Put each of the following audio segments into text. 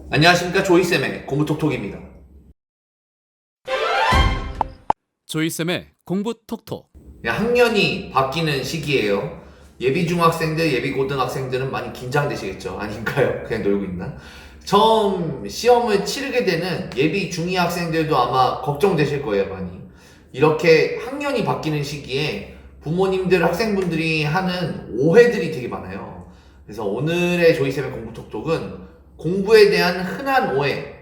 안녕하십니까, 조이쌤의 공부톡톡입니다. 조이쌤의 공부톡톡. 학년이 바뀌는 시기예요. 예비 중학생들, 예비 고등학생들은 많이 긴장되시겠죠? 아닌가요? 그냥 놀고 있나? 처음 시험을 치르게 되는 예비 중이 학생들도 아마 걱정되실 거예요, 많이. 이렇게 학년이 바뀌는 시기에 부모님들, 학생분들이 하는 오해들이 되게 많아요. 그래서 오늘의 조이쌤의 공부톡톡은 공부에 대한 흔한 오해,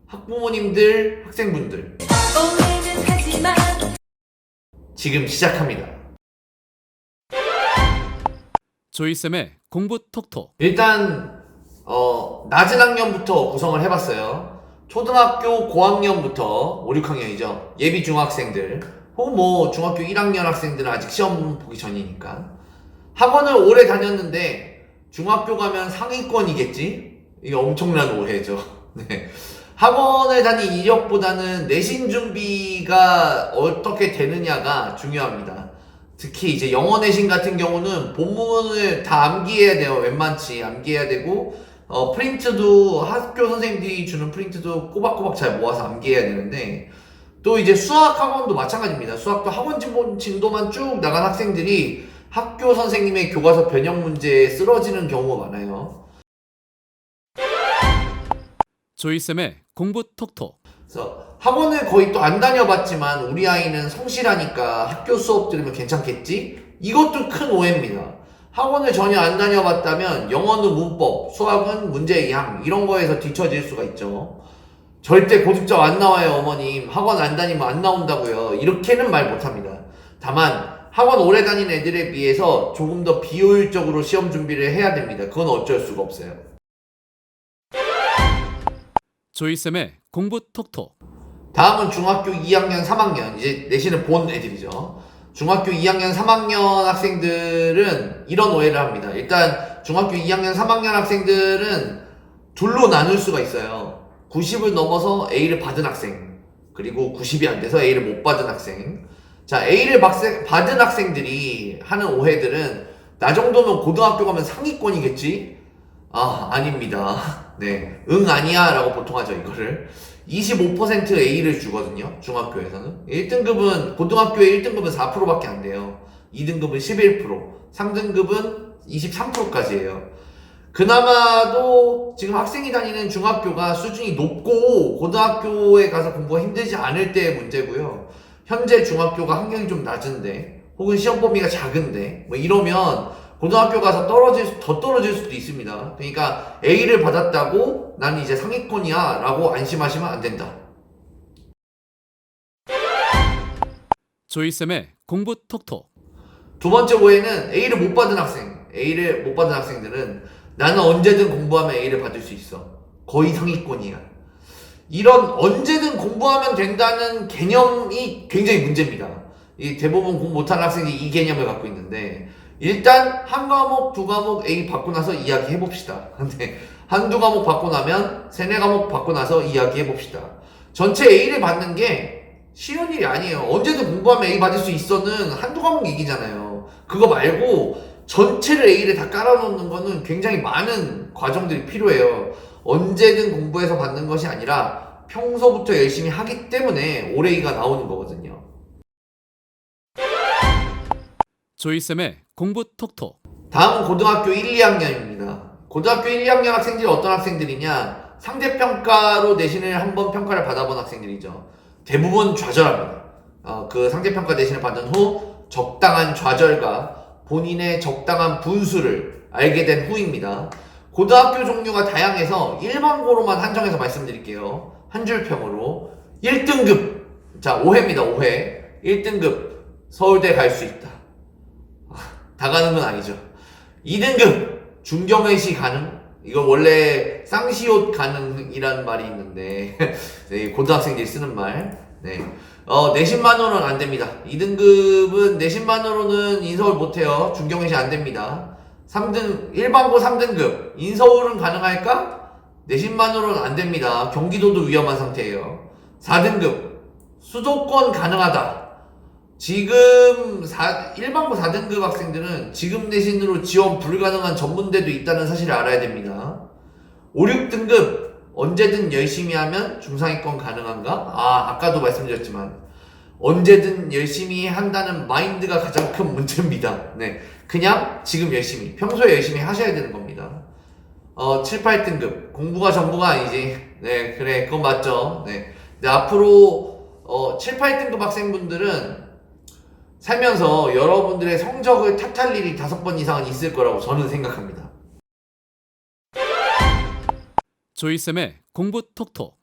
학부모님들, 학생분들 오해는 하지마. 지금 시작합니다. 조이쌤의 공부톡톡. 일단 낮은 학년부터 구성을 해봤어요. 초등학교 고학년부터 5, 6학년이죠. 예비 중학생들 혹은 뭐 중학교 1학년 학생들은 아직 시험 보기 전이니까 학원을 오래 다녔는데 중학교 가면 상위권이겠지? 이게 엄청난 오해죠. 네. 학원을 다닌 이력보다는 내신 준비가 어떻게 되느냐가 중요합니다. 특히 이제 영어 내신 같은 경우는 본문을 다 암기해야 돼요. 웬만치 암기해야 되고 프린트도 학교 선생님들이 주는 프린트도 꼬박꼬박 잘 모아서 암기해야 되는데 또 이제 수학 학원도 마찬가지입니다. 수학도 학원 진도만 쭉 나간 학생들이 학교 선생님의 교과서 변형 문제에 쓰러지는 경우가 많아요. 조이쌤의 공부톡톡. 그래서 학원을 거의 또 안 다녀봤지만 우리 아이는 성실하니까 학교 수업 들으면 괜찮겠지? 이것도 큰 오해입니다. 학원을 전혀 안 다녀봤다면 영어는 문법, 수학은 문제양 이런 거에서 뒤처질 수가 있죠. 절대 고득점 안 나와요, 어머님. 학원 안 다니면 안 나온다고요. 이렇게는 말 못합니다. 다만 학원 오래 다닌 애들에 비해서 조금 더 비효율적으로 시험 준비를 해야 됩니다. 그건 어쩔 수가 없어요. 조이쌤의 공부톡톡. 다음은 중학교 2학년, 3학년, 이제 내신을 본 애들이죠. 중학교 2학년, 3학년 학생들은 이런 오해를 합니다. 일단 중학교 2학년, 3학년 학생들은 둘로 나눌 수가 있어요. 90을 넘어서 A를 받은 학생, 그리고 90이 안 돼서 A를 못 받은 학생. 자, A를 받은 학생들이 하는 오해들은 나 정도면 고등학교 가면 상위권이겠지? 아, 아닙니다. 네. 응, 아니야. 라고 보통 하죠, 이거를. 25% A를 주거든요, 중학교에서는. 1등급은, 고등학교의 1등급은 4%밖에 안 돼요. 2등급은 11%, 3등급은 23%까지예요. 그나마도 지금 학생이 다니는 중학교가 수준이 높고 고등학교에 가서 공부가 힘들지 않을 때의 문제고요. 현재 중학교가 학력이 좀 낮은데 혹은 시험 범위가 작은데 뭐 이러면 고등학교 가서 더 떨어질 수도 있습니다. 그러니까 A를 받았다고 난 이제 상위권이야 라고 안심하시면 안 된다. 조이쌤의 공부톡톡. 두 번째 오해는 A를 못 받은 학생. A를 못 받은 학생들은 나는 언제든 공부하면 A를 받을 수 있어. 거의 상위권이야. 이런 언제든 공부하면 된다는 개념이 굉장히 문제입니다. 이 대부분 공부 못하는 학생들이 이 개념을 갖고 있는데 일단 한 과목, 두 과목 A 받고 나서 이야기해 봅시다. 근데 한두 과목 받고 나면 세네 과목 받고 나서 이야기해 봅시다. 전체 A를 받는 게 쉬운 일이 아니에요. 언제든 공부하면 A 받을 수 있어는 한두 과목 얘기잖아요. 그거 말고 전체를 A를 다 깔아놓는 거는 굉장히 많은 과정들이 필요해요. 언제든 공부해서 받는 것이 아니라 평소부터 열심히 하기 때문에 올 A가 나오는 거거든요. 조이쌤의 공부톡톡. 다음은 고등학교 1, 2학년입니다. 고등학교 1, 2학년 학생들이 어떤 학생들이냐? 상대평가로 내신을 한번 평가를 받아본 학생들이죠. 대부분 좌절합니다. 그 상대평가 내신을 받은 후 적당한 좌절과 본인의 적당한 분수를 알게 된 후입니다. 고등학교 종류가 다양해서 일반고로만 한정해서 말씀드릴게요. 한 줄평으로 1등급, 자, 오해입니다. 오해. 1등급 서울대 갈 수 있다. 다 가는 건 아니죠. 2등급 중경외시 가능. 이거 원래 쌍시옷 가능이라는 말이 있는데 네, 고등학생들이 쓰는 말. 네. 내신만으로는 안 됩니다. 2등급은 내신만으로는 인서울 못해요. 중경외시 안 됩니다. 1반고 3등급 인서울은 가능할까? 내신만으로는 안 됩니다. 경기도도 위험한 상태예요. 4등급 수도권 가능하다. 지금 1반고 4등급 학생들은 지금 내신으로 지원 불가능한 전문대도 있다는 사실을 알아야 됩니다. 5, 6등급 언제든 열심히 하면 중상위권 가능한가? 아까도 말씀드렸지만 언제든 열심히 한다는 마인드가 가장 큰 문제입니다. 네, 그냥 지금 열심히, 평소에 열심히 하셔야 되는 겁니다. 7, 8등급 공부가 전부가 아니지. 네, 그래, 그건 맞죠. 네, 근데 앞으로 7, 8등급 학생분들은 살면서 여러분들의 성적을 탓할 일이 5번 이상은 있을 거라고 저는 생각합니다. 조이쌤의 공부 톡톡.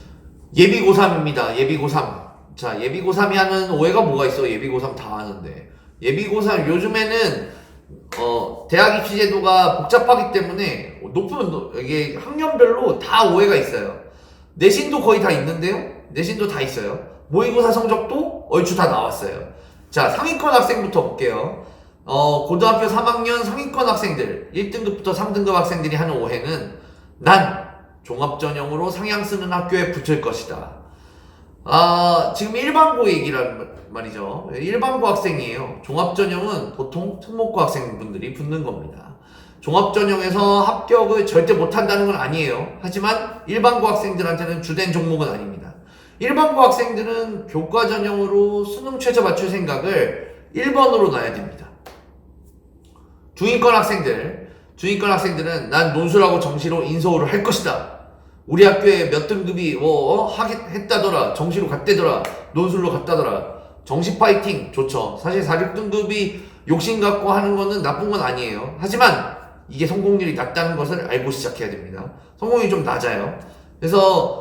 예비 고3입니다. 예비 고3. 자, 예비 고3이 하는 오해가 뭐가 있어? 예비 고3 다 하는데. 예비 고3 요즘에는 대학 입시 제도가 복잡하기 때문에 이게 학년별로 다 오해가 있어요. 내신도 거의 다 있는데요. 내신도 다 있어요. 모의고사 성적도 얼추 다 나왔어요. 자, 상위권 학생부터 볼게요. 고등학교 3학년 상위권 학생들, 1등급부터 3등급 학생들이 하는 오해는 난 종합전형으로 상향 쓰는 학교에 붙을 것이다. 지금 일반고 얘기란 말이죠. 일반고 학생이에요. 종합전형은 보통 특목고 학생분들이 붙는 겁니다. 종합전형에서 합격을 절대 못한다는 건 아니에요. 하지만 일반고 학생들한테는 주된 종목은 아닙니다. 일반고 학생들은 교과전형으로 수능 최저 맞출 생각을 1번으로 놔야 됩니다. 중위권 학생들은 난 논술하고 정시로 인서울을 할 것이다. 우리 학교에 몇 등급이 했다더라, 정시로 갔대더라, 논술로 갔다더라. 정시 파이팅 좋죠. 사실 4, 6등급이 욕심 갖고 하는 거는 나쁜 건 아니에요. 하지만 이게 성공률이 낮다는 것을 알고 시작해야 됩니다. 성공률이 좀 낮아요. 그래서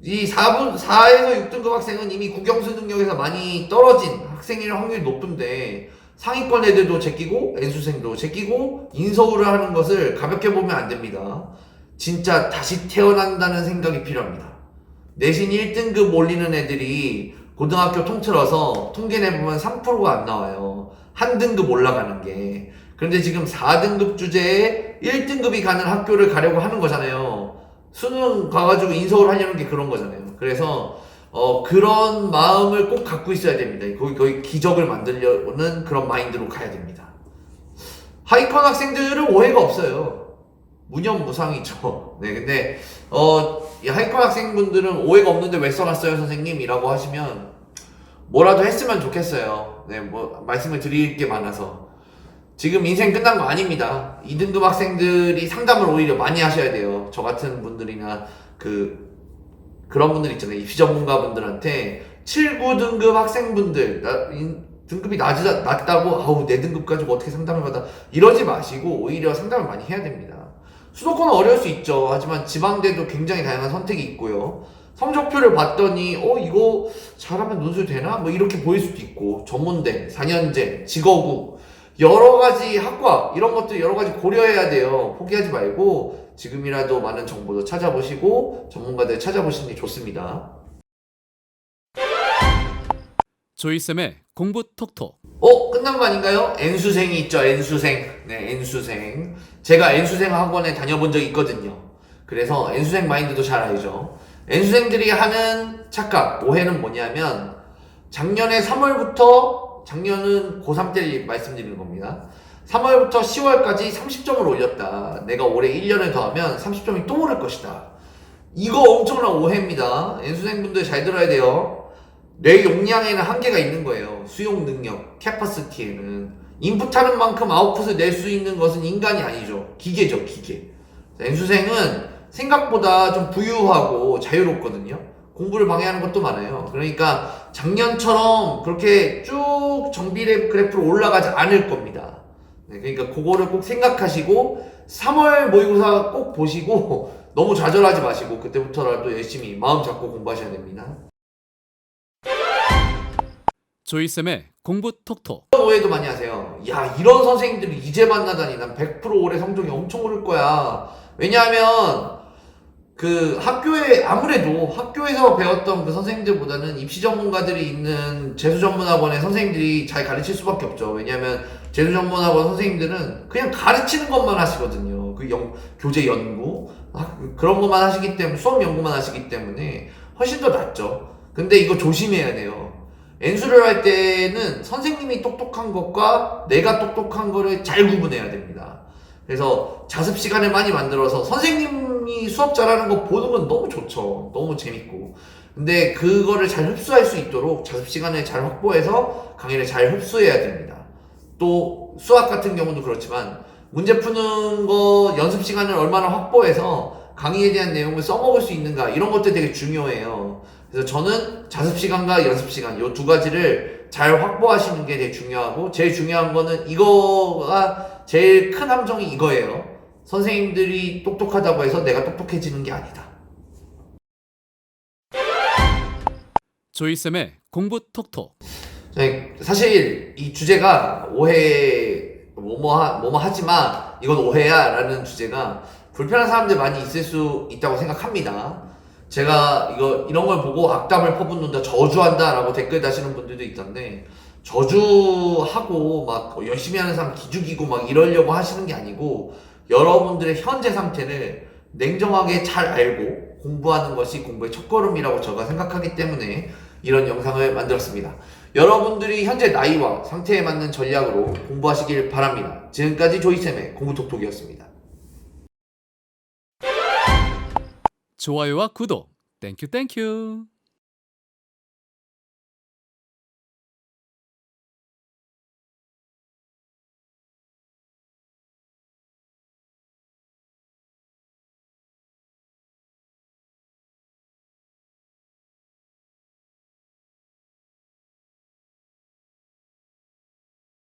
이 4에서 6등급 학생은 이미 국영수 능력에서 많이 떨어진 학생일 확률이 높은데 상위권 애들도 제끼고 N수생도 제끼고 인서울을 하는 것을 가볍게 보면 안 됩니다. 진짜 다시 태어난다는 생각이 필요합니다. 내신 1등급 올리는 애들이 고등학교 통틀어서 통계 내보면 3%가 안 나와요. 한 등급 올라가는 게. 그런데 지금 4등급 주제에 1등급이 가는 학교를 가려고 하는 거잖아요. 수능 가가지고 인서울 하려는 게 그런 거잖아요. 그래서 그런 마음을 꼭 갖고 있어야 됩니다. 거의 기적을 만들려는 그런 마인드로 가야 됩니다. 하위권 학생들은 오해가 없어요. 무념무상이죠. 네, 근데 이 하위권 학생분들은 오해가 없는데 왜 써놨어요 선생님이라고 하시면 뭐라도 했으면 좋겠어요. 네, 뭐 말씀을 드릴 게 많아서 지금 인생 끝난 거 아닙니다. 2등급 학생들이 상담을 오히려 많이 하셔야 돼요. 저 같은 분들이나 그런 분들 있잖아요. 입시 전문가 분들한테 7, 9등급 학생분들 등급이 낮다고 내 등급 가지고 어떻게 상담을 받아 이러지 마시고 오히려 상담을 많이 해야 됩니다. 수도권은 어려울 수 있죠. 하지만 지방대도 굉장히 다양한 선택이 있고요. 성적표를 봤더니 이거 잘하면 논술 되나? 뭐 이렇게 보일 수도 있고 전문대, 4년제, 직어국 여러가지 학과 이런 것들 여러가지 고려해야 돼요. 포기하지 말고 지금이라도 많은 정보도 찾아보시고 전문가들 찾아보시는 게 좋습니다. 조이쌤의 공부 톡톡. 끝난 거 아닌가요? N수생이 있죠. N수생. 네, N수생. 제가 N수생 학원에 다녀본 적이 있거든요. 그래서 N수생 마인드도 잘 알죠. N수생들이 하는 착각, 오해는 뭐냐면 작년은 고3 때 말씀드리는 겁니다. 3월부터 10월까지 30점을 올렸다. 내가 올해 1년을 더하면 30점이 또 오를 것이다. 이거 엄청난 오해입니다. N수생분들 잘 들어야 돼요. 뇌 용량에는 한계가 있는 거예요. 수용 능력, 캐파시티에는. 인풋하는 만큼 아웃풋을 낼 수 있는 것은 인간이 아니죠. 기계죠, 기계. N수생은 생각보다 좀 부유하고 자유롭거든요. 공부를 방해하는 것도 많아요. 그러니까 작년처럼 그렇게 쭉 정비 그래프로 올라가지 않을 겁니다. 네, 그러니까 그거를 꼭 생각하시고 3월 모의고사 꼭 보시고 너무 좌절하지 마시고 그때부터라도 열심히 마음 잡고 공부하셔야 됩니다. 조이쌤의 공부 톡톡. 이런 오해도 많이 하세요. 야, 이런 선생님들을 이제 만나다니. 난 100% 올해 성적이 엄청 오를 거야. 왜냐하면 아무래도 학교에서 배웠던 그 선생님들보다는 입시 전문가들이 있는 재수전문학원의 선생님들이 잘 가르칠 수밖에 없죠. 왜냐하면 재수전문학원 선생님들은 그냥 가르치는 것만 하시거든요. 교재 연구 그런 것만 하시기 때문에, 수업 연구만 하시기 때문에 훨씬 더 낫죠. 근데 이거 조심해야 돼요. N수를 할 때는 선생님이 똑똑한 것과 내가 똑똑한 거를 잘 구분해야 됩니다. 그래서 자습 시간을 많이 만들어서 선생님이 수업 잘하는 거 보는 건 너무 좋죠. 너무 재밌고. 근데 그거를 잘 흡수할 수 있도록 자습 시간을 잘 확보해서 강의를 잘 흡수해야 됩니다. 또 수학 같은 경우도 그렇지만 문제 푸는 거 연습 시간을 얼마나 확보해서 강의에 대한 내용을 써먹을 수 있는가 이런 것들 되게 중요해요. 그래서 저는 자습 시간과 연습 시간 이 두 가지를 잘 확보하시는 게 되게 중요하고 제일 중요한 거는 이거가 제일 큰 함정이 이거예요. 선생님들이 똑똑하다고 해서 내가 똑똑해지는 게 아니다. 조이쌤의 공부 톡톡. 사실 이 주제가 뭐뭐 하지 마 이건 오해야 라는 주제가 불편한 사람들 많이 있을 수 있다고 생각합니다. 제가 이런 걸 보고 악담을 퍼붓는다 저주한다 라고 댓글 다시는 분들도 있던데 저주하고 막 열심히 하는 사람 기죽이고 막 이러려고 하시는 게 아니고 여러분들의 현재 상태를 냉정하게 잘 알고 공부하는 것이 공부의 첫걸음이라고 제가 생각하기 때문에 이런 영상을 만들었습니다. 여러분들이 현재 나이와 상태에 맞는 전략으로 공부하시길 바랍니다. 지금까지 조이쌤의 공부톡톡이었습니다. 좋아요와 구독. 땡큐 땡큐.